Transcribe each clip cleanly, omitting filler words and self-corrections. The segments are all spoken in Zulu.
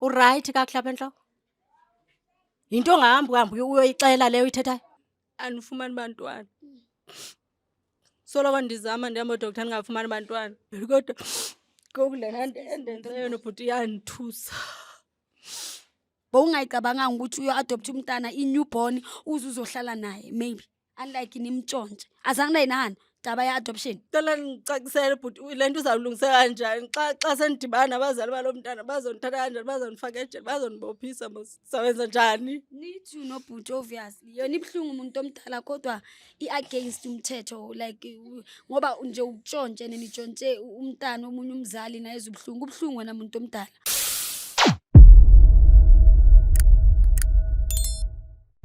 Urayithi kakuhle apha entloko? Yinto ongahambi uyoyixela leyo uyithethayo? Andifumani bantwana. Soloko ndizama ndihamba oodoktar ndingafumani bantwana. Kodwa ngoku lena endenzeyo nobhuti iyandithusa. Bowungayicabanganga ukuthi uyo-adoptha umntana i-newborn uzohlala naye maybe unlike nimtshontshe. Azange nayinahana daba ya-adoption. Cela ndicacisele bhuti le nto izawulungiseka kanjani xa sendidibana nabazali balo mntana bazondithatha kanjani, bazondifaka ejele, bazondibophisa mos. Sizawwenza njani? Nithi nobhuti obviously yona ibuhlungu umuntu omdala kodwa i-against umthetho like ngoba nje utshontshe nitshontshe umntana omunye umzali naye ezibuhlungu ubuhlungu wena muntu omdala.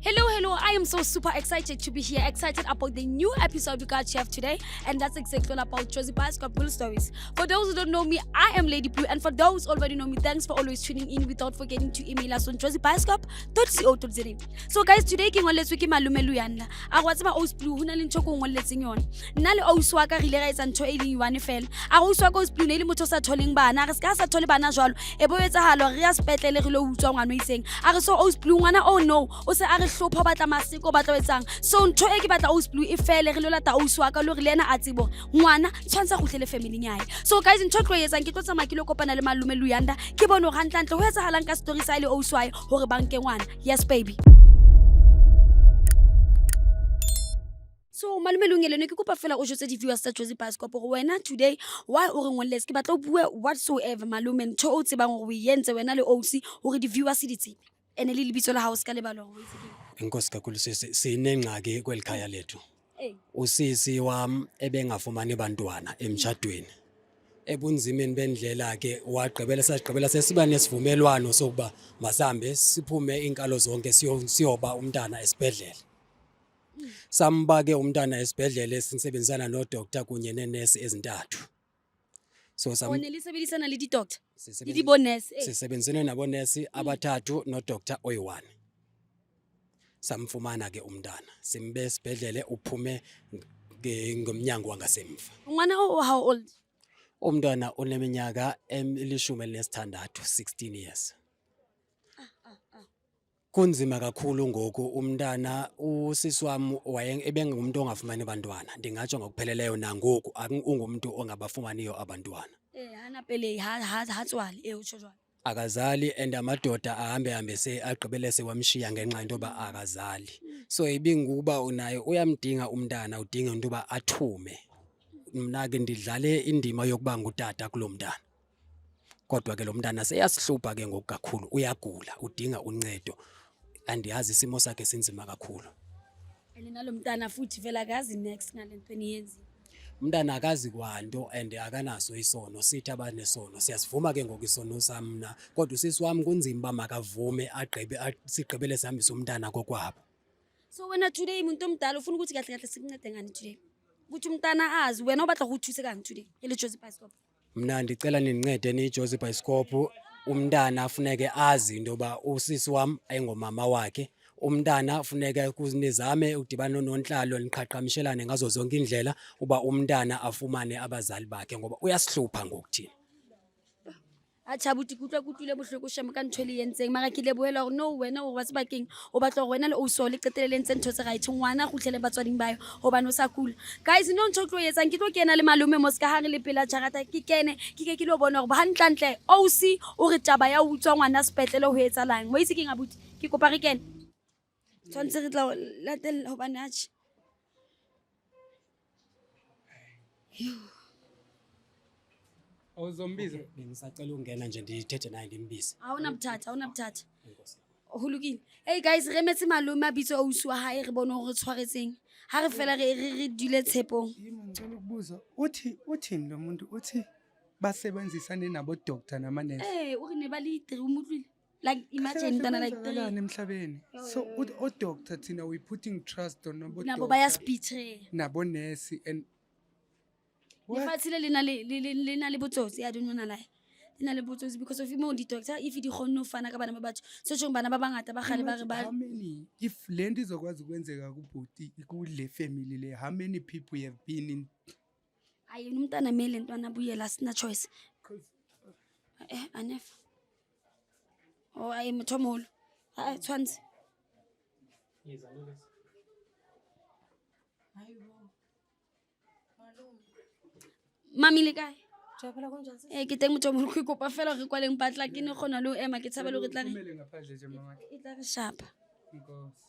Hello, I am so super excited to be here, excited about the new episode we got here today, and that's exactly all about Josie Bioscope Cool Stories. For those who don't know me, I am Lady Blue, and for those already know me, thanks for always tuning in without forgetting to email us on josiebioscope.co.za. So guys, today ke ngoletse ke malume Luyanda. A go tseba Ose Blue hona le ntho ko ngoletseng yona. Nna le Ose wa ka rile ga etsa ntho e le one fela. A go Ose wa ka Ose Blue ne le motho sa tholeng bana, re ska sa thole bana jwalo. E bo etsagalo re ya sepetlele re lo utswa ngwana o iseng. A re so Ose Blue ngwana oh no, o se a re hlopha batla masiko batla etsang. So ntho e ke batla Ose Blue e fele re lo lata Ose wa ka lo re le ena a tsebo ngwana tshwantsa go hlele family nyae. So guys ntho tlo etsang ke tlo tsama ke lo kopana le malume Luyanda ke bone go hantlantle ho etsahalang ka story sa ile Ose wa hore banke ngwana. Yes baby. So malume Lungelo ne ke kopa fela o jotse di viewers tsa Josie Bioscope gore wena today why o re ngolletse ke batla o bue whatsoever malume ntho o tsebang gore o yentse wena le Ose hore di viewers di tsebe ene le lebitso la house ka le balong o itse. Inkosi kakhulu sinengxaki kwelikhaya lethu. Usisi wami ebengafumani bantwana emtshadweni. Ebunzimeni bendlela ke wagqibela sagqibela sesiba nesivumelwano sokuba masambe siphume inkalo zonke siyoba umntana esibhedlele. Samba ke umntana esibhedlele sinsebenzisana no doctor kunye nenesi ezintathu. So nisebenzisana le di doctor le di bonus sisebenzisene nabo nesi abathathu no doctor oyi-1. Samfumana ke umntana simbe esibhedlele uphume ngomnyango wangasemva. Ngwana how old? Umntwana oneminyaka eli-16, 16 years. Kunzima kakhulu ngoku umntana usisi wami ebengumuntu ongafumani bantwana. Ndingatsho ngokupheleleyo nangoku ungumuntu ongabafumaniyo abantwana. Hana pele ha tswali utsho jwalo. Akazali and amadoda ahambe agqibele sewamshiya ngenxa into ba akazali. So ibinguba unayo uyamdinga umntana udinga into ba athume. Mina ke ndidlale indima yokuba ngutata kulomntana. Kodwa ke lo mntana seyasihlupha ke ngoku kakhulu uyagula udinga uncedo andiyazi isimo sakhe sinzima kakhulu. Nalo mntana futhi vela akazi next ngalento eniyenzi. Umntana akazi kwanto and akanaso isono sithi abanesono siyasivuma ke ngoku isono samna kodwa usisi wami kunzima ba makavume sigqibele sihambisa umntana kokwabo. So wena today umuntu omdala ufuna ukuthi kahle kahle sikuncede ngani today ukuthi umntana azi wena obatla go thuse kang today ele Josie Bioscope. Mina ndicela nincede ni Josie Bioscope umntana afuneke azi into ba usisi wami ayingomama wakhe. Umntana ufuneka kunizame udibana nonhlalo niqhaqamishelane ngazo zonke indlela uba umntana afumane abazali bakhe ngoba uyasihlupha ngokuthini. Acha buti kutlile bohloko shema ka ntho le yentseng mara ke lebohela gore no wena o ba sebakeng o batla gore wena le Ose le qetele le ntse ntho tse right ngwana go tlhele batswading bayo hobane o sa kula. Guys no ntho tlo yetsang ke tlo kena le malume mo ska hare le pela charata ke kene ke lo bona gore ba hantlantle Ose o re taba ya utswa ngwana sepetlele ho etsalang mo itse ke ngabuti ke kopa re kene tshwantse re tla latella hobane acha Awuzombiza bengisacela ungena nje ndithethe naye ndimbize. Awuna buthatha Hulukile. Hey guys re metse malume abitso Ose wa hae re bona gore tshwaretseng ha re fela re dule tshepong. Ngicela ukubuza uthini lo muntu uthi basebenzisane nabo doctor namanesi. O re ne ba le 3 umutlwile like imagine dana like 3 emhlabeni. So o doctor thina we putting trust on nabo nabo baya spittre nabo nesi and lefatshe le na le botsotsi I don't wanna lie le na le botsotsi because of mo di doctor if di khona no fana ka bana ba batho so tjong bana ba bangata ba gale ba re ba how many if land izokwazi ukwenzeka kubhuti kule family le how many people have been in ayi umntana mele ntwana buyela sina choice anef Oh, ayi Mothomolo. Hayi tshwanzi. Mami le kae? Japhela kunjani sis? Ke teng Mothomolo go ikopa fela re kwaleng patla ke ne gona le o ema ke tshabela go tla re. Kumele ngaphandle nje mama. E tla re shapa. Inkosi.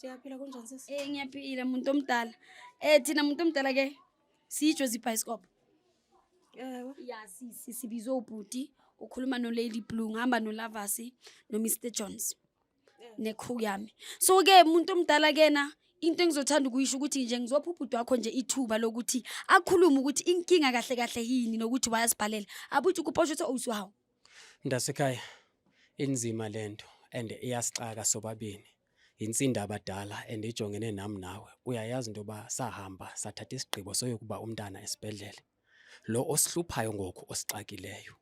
Japhela kunjani sis? Ngiyaphila muntu omdala. Thina muntu omdala ke siyiJozi Bioscope. Ewe. Ya sibizwe ubhuti ukhuluma no Lady Blue ngihamba no Lavasi no Mr Jones. Nekhu yami. So ke muntu omdala kena into engizothanda ukuyisho ukuthi nje ngizopha ubhuti wakho nje ithuba lokuthi akhulume ukuthi inkinga kahle kahle yini nokuthi bayasibhalela. Abuthi kuposho ukuthi awuswawo. Ndasekhaya inzima lento and iyasixaka sobabini. Insinda abadala and ijongene nami nawe. Uyayazi into ba sahamba sathatha isigqibo soyokuba umntana esibhedlele. Lo osihluphayo ngoku osixakileyo.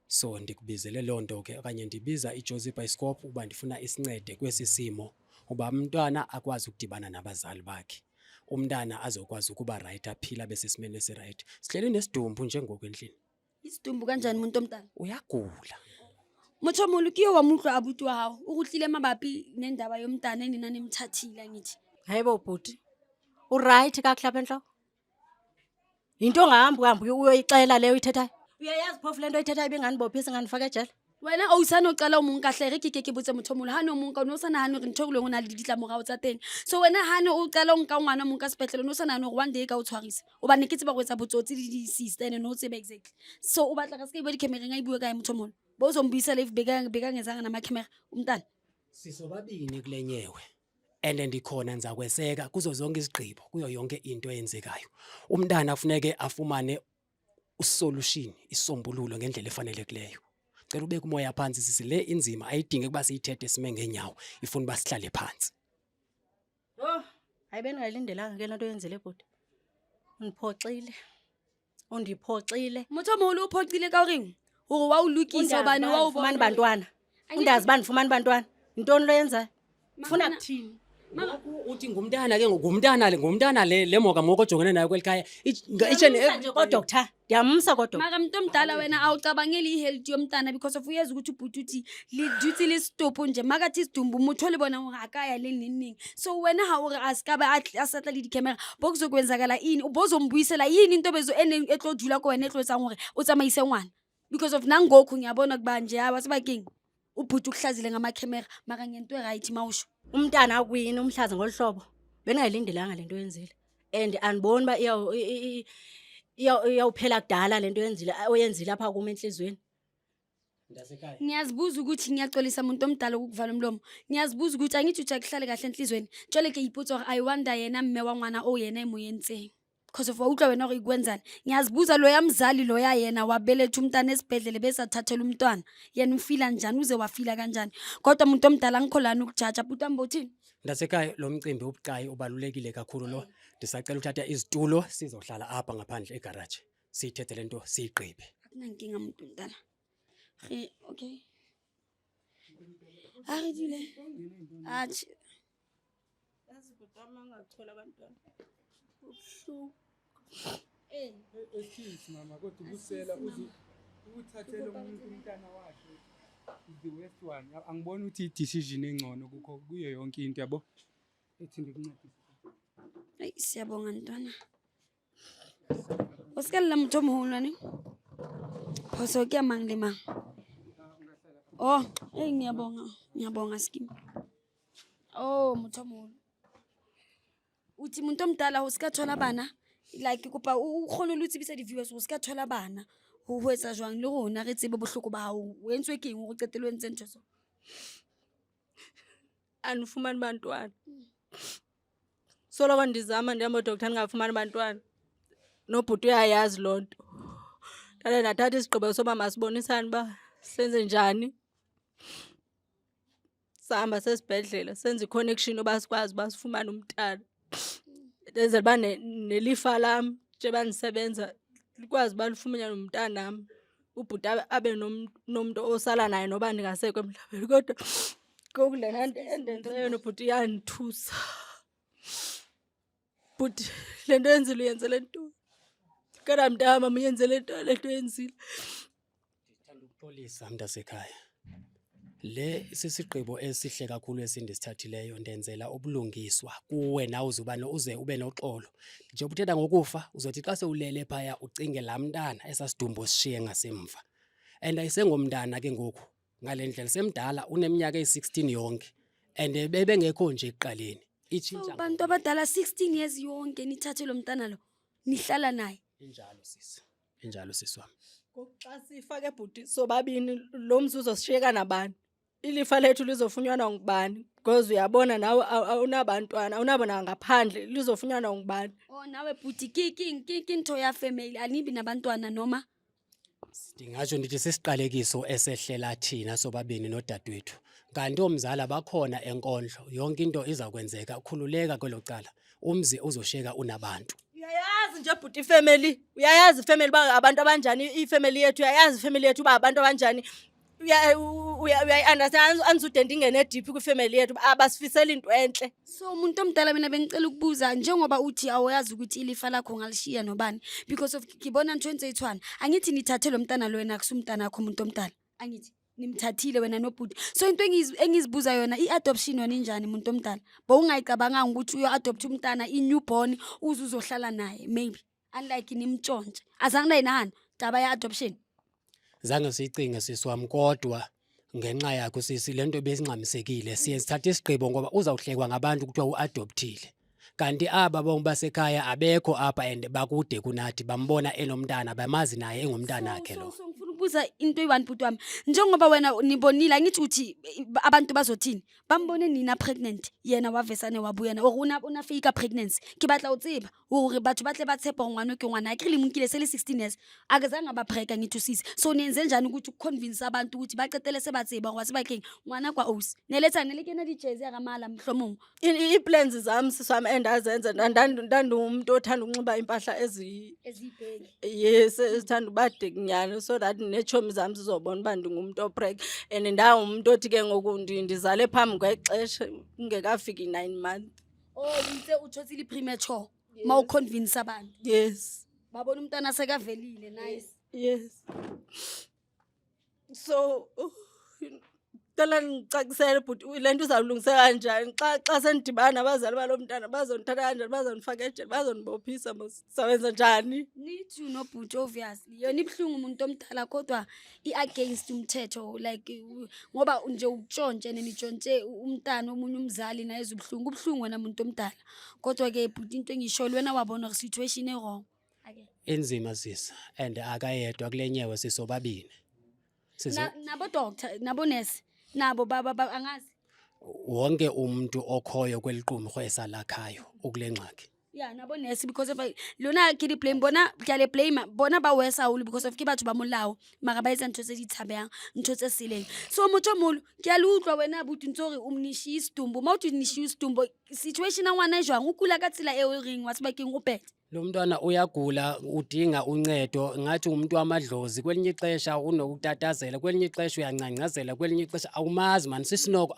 So ndikubizele lonto ke okanye ndibiza iJozi Bioscope uba ndifuna isincede kwesi simo uba umntwana akwazi ukudibana nabazali bakhe. Umntana azokwazi ukuba right aphila besesimene esi right. Sihleli nesidumbu njengoku endlini. Isidumbu kanjani muntu omdala? Uyagula. Mothomolo ke wa mutlo abuti wa hao. Ukuhlile mabapi nendaba yomntana enina nemthathile ngithi. Hayibo bhuti. Uright kakuhle apha enhloko? Into ongahambi uyoyixela leyo ithethayo. Uyayazi phofu lento ithethayo benganibophisa nganifaka ejele. Wena o usana o qala o mong ka hle re ke botse Mothomolo ha no mong ka no sana ha no re ntho le ngona le ditla morao tsa teng. So wena ha no o qala o nka ngwana mong ka sepetlele no sana no one day ka o tshwarisa. O ba ne ke tseba go etsa botsotsi le di sister no tsebe exactly. So o batla ka se ke bo di camera nga ibue ka Mothomolo. Bo zombisa live beka ngezanga nama camera umntana. Sisobabini kulenyewe. And ndikhona ngizakweseka kuzo zonke izigqibo kuyo yonke into eyenzekayo. Umntana afuneke afumane usolution, isombululo ngendlela efanelekileyo. Cela ubeke umoya phansi sisi le inzima ayidinge kuba siyithethe sime ngenyawo ifuna uba sihlale phansi. Oh, hayi bengayilindelanga ke lento yenzele bhuti. Undiphoxile. Mothomolo o phoqile ka reng? Hore wa o lokisa bane wa o ufumana bantwana. Undazi bani ufumana bantwana? Intoni lo yenzayo? Ufuna kuthini? Mama Uthi ngumntana ke ngumntana le moka ngoko ojongene nayo kwelikhaya Nje ko doctor. Ndiyamsa ko doctor. mara muntu omdala wena awucabangeli ihealth yomntana because of uyeza ukuthi ubhuti uthi le duty le stop nje makathi isidumbu umutho libona ngo akaya le nini. So wena ha ore askaba asatla le di camera bokuzokwenzakala ini ubozombuyisela yini into bezo etlodula ko wena etlosang hore o tsamaise ngwana because of nangoku ngiyabona kuba nje abasibakeng ubhuti ukuhlazile ngama camera maka ngento right mawusho. Umntana akwini umhlaza ngolhlobo. Bengayilindelanga lento yenzile. And aniboni ba iyawuphela kudala lento oyenzile apha kuma enhlizweni. Ndasekhaya. Ngiyazibuza ukuthi ngiyaxolisa umuntu omdala ukuvala umlomo. Ngiyazibuza ukuthi angithi uthi akuhlale kahle enhlizweni. Tshole ke ipotsa hore I wonder yena mme wa ngwana o yena emoyentseng. Because of utlwa wena hore ikwenzani. Ngiyazibuza lo yamzali lo ya yena wabeletha umntana esibhedlele bese athathela umntwana. Yena ufila njani uze wafila kanjani. Kodwa umuntu omdala ngikholana ukujaja buta mbothini. Ndasekhaya lo mcimbi ubucayi ubalulekile kakhulu lo. Ndisacela uthatha izitulo sizohlala apha ngaphandle egarage. Sithethe lento siyiqibe. Akunankinga umuntu omdala. Okay. Dile. Athi. Yazi bhuti wami angathola abantwana. Excuse mama kodwa ubusela uthathele umuntu umntana wakhe. The worst one. Angiboni ukuthi i-decision engcono kukho kuyo yonke into yabo. Ethi ngikuncedise. Ay siyabonga ntwana. Usikala Mothomolo ni? Phoso ke mang le mang? Oh, ngiyabonga skim. Oh, Mothomolo. Uthi umuntu omdala ho ska thola bana like kopa o khona lo tsebisa di viewers ho ska thola bana ho etsa jwang le rona re tsebe bohloko ba hao o entswe keng go qetelo entse ntho so Anifumani bantwana. Solo ndizama ndiyamo doctor ngafumani bantwana. Nobhuti uyayazi lonto. Dale nathatha isigqibo soba masibonisane ba senze njani. Sahamba sesibhedlela senze iconnection oba sikwazi basifumana umntana. Denze ba nelifa lam nje banisebenza likwazi balifumana nomntana nami. Ubhuti abe nomuntu osala naye noba ndingasekho emhlabeni kodwa kokulena endenzeyo nobhuti yanithusa. But lento yenzile uyenzele nto. Kana mntama uyenzele nto lento yenzile. Ndithanda ukuxolisa mntasekhaya. Le sisigqibo esihle kakhulu esindisithathileyo ndenzela ubulungiswa kuwe nawe uze ube noxolo. Nje ubuthetha ngokufa uzothi xa sewulele phaya ucinge laa mntana esasidumbu sishiye ngasemva. And ayisengomntana ke ngoku ngale ndlela semdala uneminyaka eyi-16 yonke and bebengekho nje ekuqaleni. Itshintsha Bantu abadala 16 years yonke nithathe lo mntana lo nihlala naye. injalo sisi. Injalo sisi wami. Xa sifake bhuti sobabini lo mzi uzosishiyeka nabani? Ilifa lethu lizofunyanwa ngubani? Because uyabona nawe awunabantwana, awunabona ngaphandle lizofunyanwa ngubani? Oh nawe bhuti kinto ya family anibi nabantwana noma? Ndingatsho ndithi sisiqalekiso esehlela thina sobabini nodadewethu. Kanti omzala bakhona enkondlo, yonke into iza kwenzeka, ukhululeka kwelo cala. Umzi uzoshiyeka unabantu. Uyayazi nje bhuti ifamily, uyayazi ifamily ba abantu abanjani, ifamily yethu uyayazi ifamily yethu ba abantu abanjani. Uyayi-understand anzude ndingene deep kwifamily yethu abasifisela into enhle. So umuntu omdala mina bengicela ukubuza njengoba uthi awayazi ukuthi ilifa lakho ngalishiya nobani because of ngibona nthwenze ithwana angithi nithathe lo mntana lo wena kusumntana wakho umuntu omdala angithi nimthathile wena nobhuti so into engizibuza yona i-adoption yona injani umuntu omdala bo ungayicabanganga ukuthi uyo-adopt umntana i-newborn uzohlala naye maybe unlike nimtshontshe azange nani taba ya-adoption. Zange siyicinge sisi wami kodwa ngenxa yakho sisi lento besingxamisekile siye sithatha isigqibo ngoba uzawuhlekwa ngabantu kuthiwa uadoptile. Kanti aba bonke basekhaya abekho apha and bakude kunathi bambona enomntana bamazi naye engumntana wakhe lo. So ngifuna ukubuza into eyi-one bhuti wami njengoba wena nibonile angithi uthi abantu bazothini bambone nina pregnant yena wavesane wabuyana or una fake pregnancy ke batla o tseba hore batho ba tle ba tshepa ngwana ke ngwana akere le monkile se le 16 years akazange abapreka ngithi usisi so nenze njani ukuthi ukuconvince abantu ukuthi baqetele se batseba ngwa sebakeng ngwana kwa osi neletha nelekena dijezi yakamala mhlomong I-plans zami siswami endazenza ndandumuntu othanda ukunxiba impahla ezibheki. yes sithanda ubade kunyana so that nechomi zami zizobona uba ndingumuntu opreg and ndawumuntu othi ke ngoku ndizale phambi kwexesha kungekafiki 9 months. Oh yitse uthotsile premature mawuconvince abantu Yes. babona umntana sekavelile nice. Yes. So Tala ngicakisele but lento uzawulungiseka kanjani xa sendibana nabazali balo mntana bazonithatha kanjani bazonifaka ejele bazonibophisa sawenza njani? Need to know but obviously yona ibhlungu umuntu omdala kodwa i-against umthetho like ngoba nje ukutshontshe nenitshontshe umntana omunye umzali naye ezubhlungu ubhlungu wena umuntu omdala kodwa ke but into engisho wena wabona situation wrong Enzima sisi and akayedwa kulenyewe sisobabini. nabo doctor nabo nurse nabo baba angazi Wonke umuntu okhoyo kweliqumrho esalakhayo ukulengxaki. yeah nabo nurse because of lona ke di blame bona ke le blame bona ba wesa hulu because of ke batho ba molao mara ba etsa ntho tse di tshabang ntho tse sileng so motho molo ke a le utlwa wena buti ntsore umnishi istumbu ma uthi nishi istumbu situation ya ngwana jwang o kula ka tsela e o reng wa sebakeng o pete Lo mntwana uyagula udinga uncedo ngathi umuntu wamadlozi kwelinye ixesha unokutatazela kwelinye ixesha uyancancazela kwelinye ixesha awumazi man sisinoko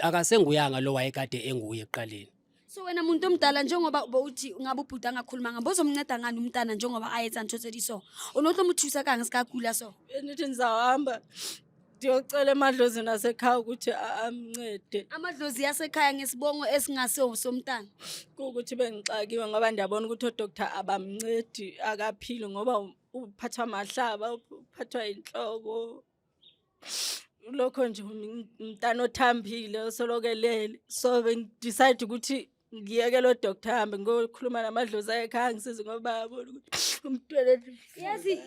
akasenguyanga lo wayekade enguye eqaleni. so wena muntu omdala njengoba uthi ngabe ubhuti angakhuluma ngabozomnceda ngani umntana njengoba ayetsa ntho tse di so unotlo muthusa kanga sikagula so Benithi nizawahamba ndiyocela emadlozini asekhaya ukuthi amncede amadlozi yasekhaya ngesibongo esingaseho somntana ukuthi bengixakiwe ngoba ndiyabona ukuthi odoctor abamncedi akaphili ngoba uphathwa amahlaba uphathwa inhloko lokho nje umntana othambile osolokelele so bengidecide ukuthi ngiyeke lo doctor hambe ngokhuluma namadlozi ayekhaya ngisize ngoba bayabona ukuthi umntwana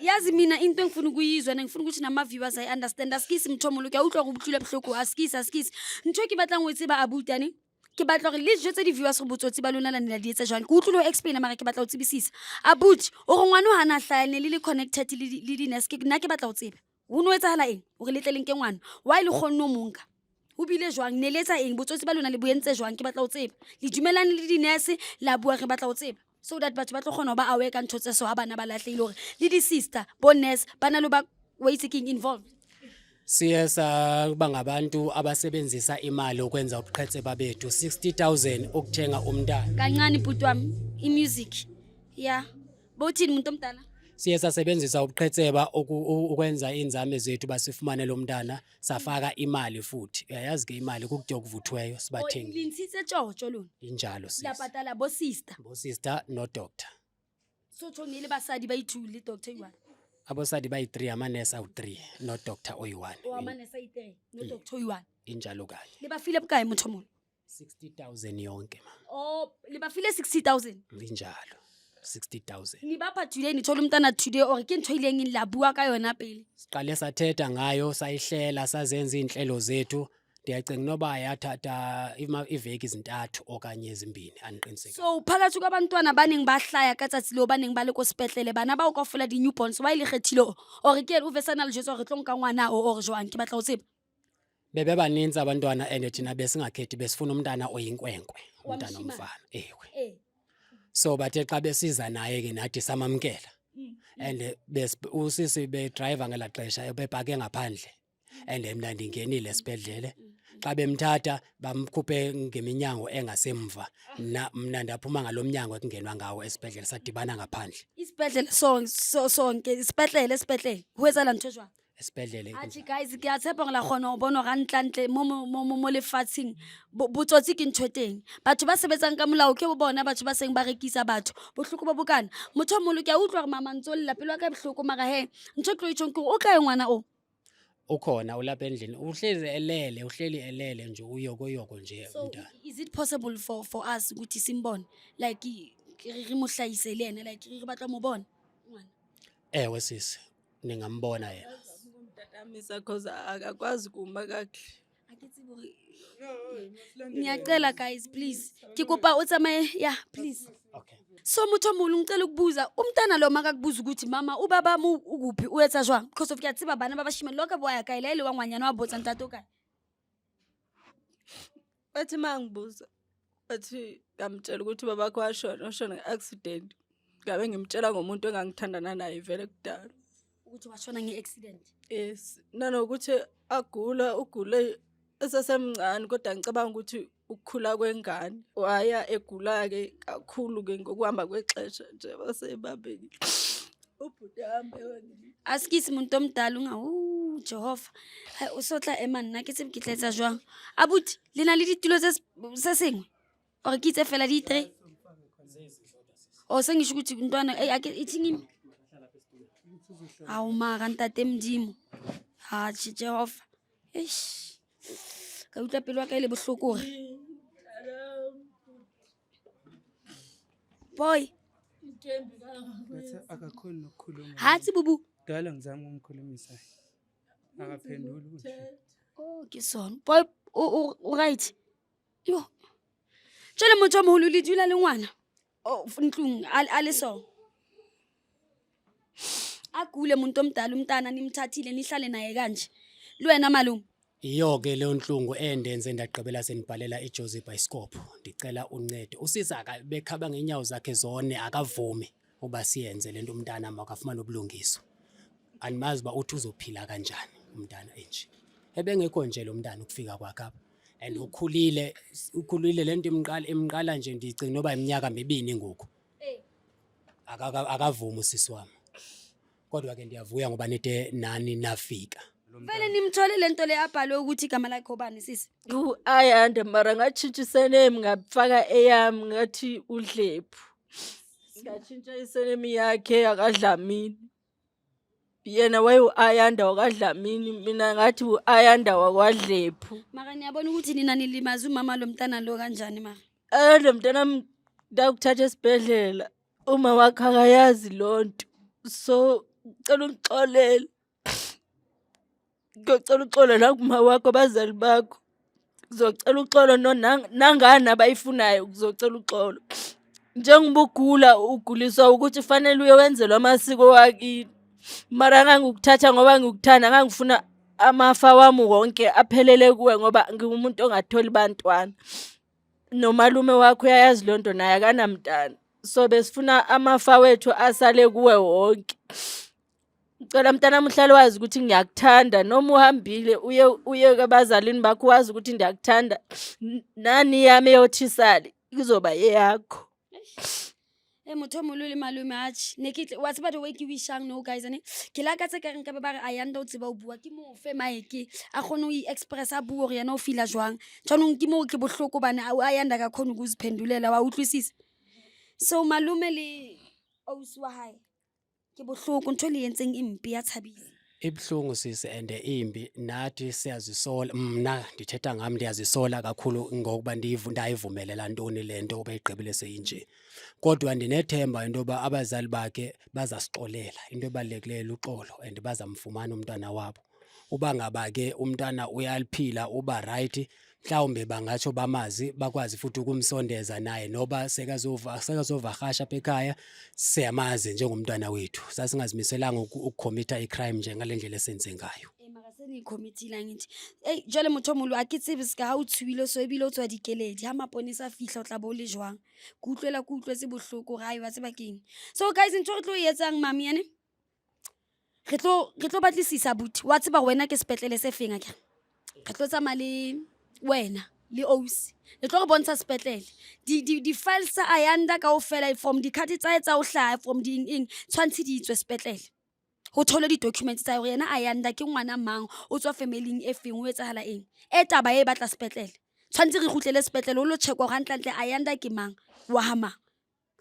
yazi mina into engifuna ukuyizwa ngifuna ukuthi nama viewers I understand askisi mthomolo ke utlwa go butlula bohloko askisi ntho ke batlang go tseba abutane ke batla gore le jetse di viewers go botsotsi ba lona la nela di etsa jwang ke utlwa explain mara ke batla go tsebisisa abuti o go ngwana hana hlane le connected le di nurse ke nna ke batla go tseba o no etsa hala eng o re letleleng ke ngwana wa ile kgonne o monka o bile jwang ne letsa eng botsotsi ba lona le boentse jwang ke batla go tseba le dumelane le di nurse la bua re batla go tseba so that batho ba tlo kgona ba aware ka ntho tse so ha bana ba lahlile hore le di sister bonus bana lo ba waiting involved. Siyesa kuba ngabantu abasebenzisa imali ukwenza ubuqhetse babethu 60,000 ukuthenga umntana. Kancane bhuti wami I music yeah bothini umuntu omdala siye sasebenzisa ubuqhetseba ukwenza inzame zethu basifumane lo mntana safaka imali futhi uyayazi ke imali kukutya okuvuthweyo sibathengi Linsitse tshotsho lona. injalo sis La patala bo sister. bo sister no doctor So tshonile basadi ba i2 le doctor Iwan. abosadi bayi3 amanesi awu3 no doctor O oyi1 amane sa i3 no doctor Iwan. injalo kanye Le ba file bokae motho mo? 60,000 yonke ma Oh, le ba file 60,000. injalo 60,000 Ni ba phathile ni thola umntana today or ke ntho ileng la bua ka yona pele. siqale sathetha ngayo sayihlela sazenza inhlelo zethu ndiyacinga noba yathatha iveki ezintathu okanye ezimbini aniqiniseka So phakathi kwabantwana baneng ba hlaya ka tsatsi leo baneng ba le ko sepetlele bana ba o kaofela di newborns ba ile kgethile or ke o vesana le jetso re tlo nka ngwana o or jwang ke batla o tseba. bebe baninzi abantwana and thina besingakhethi besifuna umntana oyinkwenkwe umntana Wamshimane. omfana ewe Eh. so bathe xa besiza naye ke nathi samamkela and usisi bedriver ngela xesha bebhake ngaphandle and mna ndingenile esibhedlele xa bemthatha bamkhuphe ngeminyango engasemva mna ndaphuma ngalomnyango ekungenwa ngawo esibhedlele sadibana ngaphandle Isibhedlele sonke isibhedlele ho etsahala ntho jwang. esibhedlele Achi guys ke a tshepa gore la kgona ho bona ga ntlantle mo lefatsheng botsotsi ke ntho teng batho ba sebetsang ka molao ke bo bona batho ba seng ba rekisa batho bohloko bo bokana motho mo lo ke a utlwa gore mama ntso lla pelo ka bohloko mara he ntho tlo itjong ke o kae ngwana o ukhona ulapha endlini uhleli elele nje uyokoyoko nje so umntana is it possible for us ukuthi simbone like re mo hlahise le ene like re batla mo bona ngwana ewe sisi ningambona yena Umtatamisa cause akakwazi kuma kahle. Ake tsebe hore ngiyacela guys please ke kopa o tsamaye yeah please. okay So motho molo ngicela ukubuza umntana lo makakubuza ukuthi mama ubaba mu ukuphi uyetsa jwang because of kiyatsiba bana ba bashimane lokho boya kae la ile wa ngwanyana wa botsa ntato kae. Bathi mangibuza bathi ngamtshela ukuthi babakho washona nge-accident. Ngabe ngimtshela ngomuntu engangithandana naye vele kudala. Ukuthi washona ngeaccident. Yes, nanokuthi ugule esesemncane kodwa ngicabanga ukuthi ukukhula kwengane waya egula ke kakhulu ke ngokuhamba kwexesha nje basebabekile. Ubhuti hambe wena. Askisi muntu omdala unga Jehova. Hayi usotla ema nna ke tsebe ke tletsa jwang. Abuti lena le ditulo se sengwe. Or ke itse fela di 3. O sengisho ukuthi ntwana ake ithingini. Awu mara ntate mdimo. Ha Jehova. Eish. Ka utla pelo wa ka ile bohloko re. Boy, Bathi akakhoni nokukhuluma. hatsi bubu. Dala ngizama ukumkhulumisa. Akaphenduli ukuthi. Oh, ke sona. Boy, o right. Yo. Jale motho mo le dula le ngwana. Oh, ntlung a le so. Akule umuntu omdala umntana nimthathile nihlale naye kanje. Lo wena malume. iyo ke le nhlungu endenze ndagqibela senibhalela iJozi Bioscope ndicela uncedo usisa bekhaba ngenyawo zakhe zone akavumi uba siyenze lento umntana makafumana ubulungiswa animazi ba uthi uzophila kanjani umntana enje ebengekho nje lo mntana ukufika kwakhe apha and ukhulile lento imqala nje ndicinga noba iminyaka mibini ngoku akavumi usisi wami kodwa ke ndiyavuya ngoba nite nani nafika Vele nimthole lento le abhalwe ukuthi igama lakhe obani sisi. Ayanda mara ngachintshisene ngafaka eyami ngathi uDlephu. Ngatshintsha isenemi yakhe akadlamini. Yena Ayanda wakadlamini mina ngathi Ayanda wakwaDlephu. Mara niyabona ukuthi nina nilimaza umama lo mntana lo kanjani mara. Lo mntana ndakuthatha esibhedlela uma wakhe akayazi lonto. So cela ungixolele. Ngicela uxolo la kuma wakho abazali bakho. Ngizocela uxolo nangani abayifunayo ngizocela uxolo. Njengoba uguliswa ukuthi fanele uyenzelwa amasiko wakini. Mara ngangikuthatha ngoba ngikuthanda ngangifuna amafa wami wonke aphelele kuwe ngoba ngiumuntu ongatholi bantwana. Nomalume wakho uyayazi lonto naye akanamntana. So besifuna amafa wethu asale kuwe wonke. Ngicela mntana mhlalo wazi ukuthi ngiyakuthanda noma uhambile uye kabazalini bakho wazi ukuthi ndiyakuthanda nani yami eyothisali izoba yeyakho. motho o mogolo le malome atšhe ne ke wa tseba the way ke wishang no guys ane ke laka tse ka reng ka be ba re Ayanda o tseba o bua ke mo fe maeke a kgone o i-expressa buo gore yena o feela jwang jaanong ke moo ke bohloko bane Ayanda ka kgone go uziphendulela wa utlwisisa so malume le ausi wa hae ke bohloko ntho le yentseng impi ya tshabisa Ibuhlungu sisi and imbi nathi siyazisola mna ndithetha ngami ndiyazisola kakhulu ngokuba ndayivumelela ntoni lento obeyiqebile seyinje kodwa ndinethemba into yoba abazali bakhe bazasixolela into ebalulekileyo uxolo and bazamfumana umntwana wabo uba ngaba ke umntwana uyaliphila uba right mhlawumbe bangatsho bamazi bakwazi futhi ukumsondeza naye noba sekazovahasha apha ekhaya siyamazi njengomntwana wethu sasingazimiselanga ukukhomitha icrime njengalendlela esenze ngayo committee ngithi jwale motho o molo a ke tsebe se ka ha o tshuile so ebile o tswa dikeledi ha maponesa fihla o tla bo le jwang ke utlwetse bohloko ga wa tseba keng so guys ntho re tlo e etsang mami ene re tlo batlisisa buti wa tseba wena ke sepetlele se feng akere re tlo tsamaya le wena le ausi le tlo re bontsha sepetlele di-files tsa Ayanda kaofela from di-card tsa etsa o hlaya from di-eng tshwantse di itswe sepetlele ho thole di-documents tsa hore yena Ayanda ke ngwana mang o tswa familying e feng o etsahala eng taba e batla sepetlele tshwantse re kgutlele sepetlele o lo check gore hantlentle Ayanda ke mang wa ha mang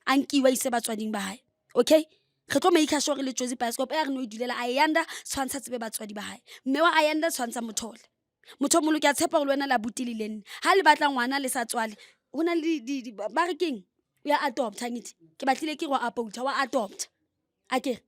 a nkiwa ise batswading ba hae okay re tlo make sure le Jozi Bioscope re no idulela Ayanda tshwantsha tsebe batswadi ba hae mme wa Ayanda tshwantsha mothole motho molo ke a tshepa gore wena la butile lenne ha le batla ngwana le sa tswale hona le ba re keng ya adopt ngithi ke batlile ke go adopt wa adopt akere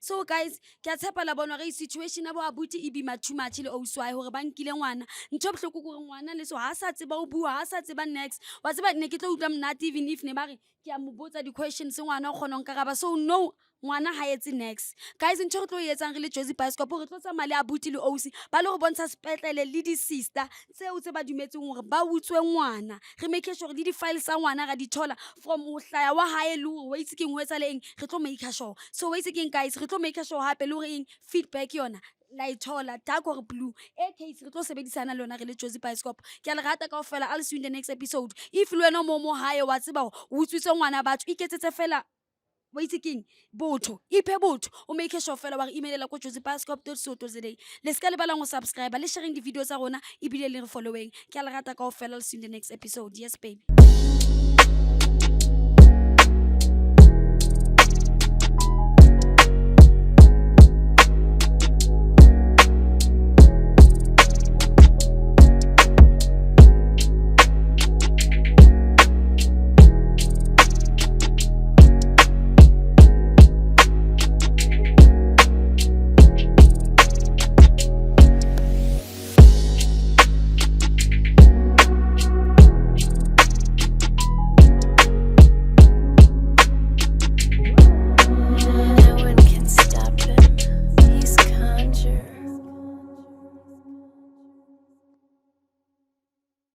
so guys ke a tshepa la bona re situation ya bo abuti e bima too much le oswae hore ba nkile ngwana ntho bohloko gore ngwana le so ha sa tseba o bua ha sa tseba next wa tseba ne ke tlo utlwa mnati even if ne ba re ke a mo botsa di questions ngwana o kgona nkaraba so no ngwana ha etse next guys ntho re tlo e etsang re le Jozi Bioscope re tlo tsamaya le abuti le ausi ba le go bontsha sepetlele le di sister tseo tse ba dumetseng gore ba utswe ngwana re make sure di files tsa ngwana ga di thola from o hlaya wa hae le gore wa itse keng o etsa le eng re tlo make sure so wa itse keng guys re tlo make sure hape le gore eng feedback yona la ithola dark or blue case re tlo sebedisana le yona re le Jozi Bioscope ke a le rata kaofela I'll see you in the next episode if le wena mo hae wa tseba o utswitse ngwana batho iketsetse fela wa itse keng botho iphe botho o make sure fela wa re emailela ko jozibioscope.co.za le ska le bala ngo subscribe le sharing di video tsa rona e bile le re following ke a le rata kaofela I'll see you in the next episode yes baby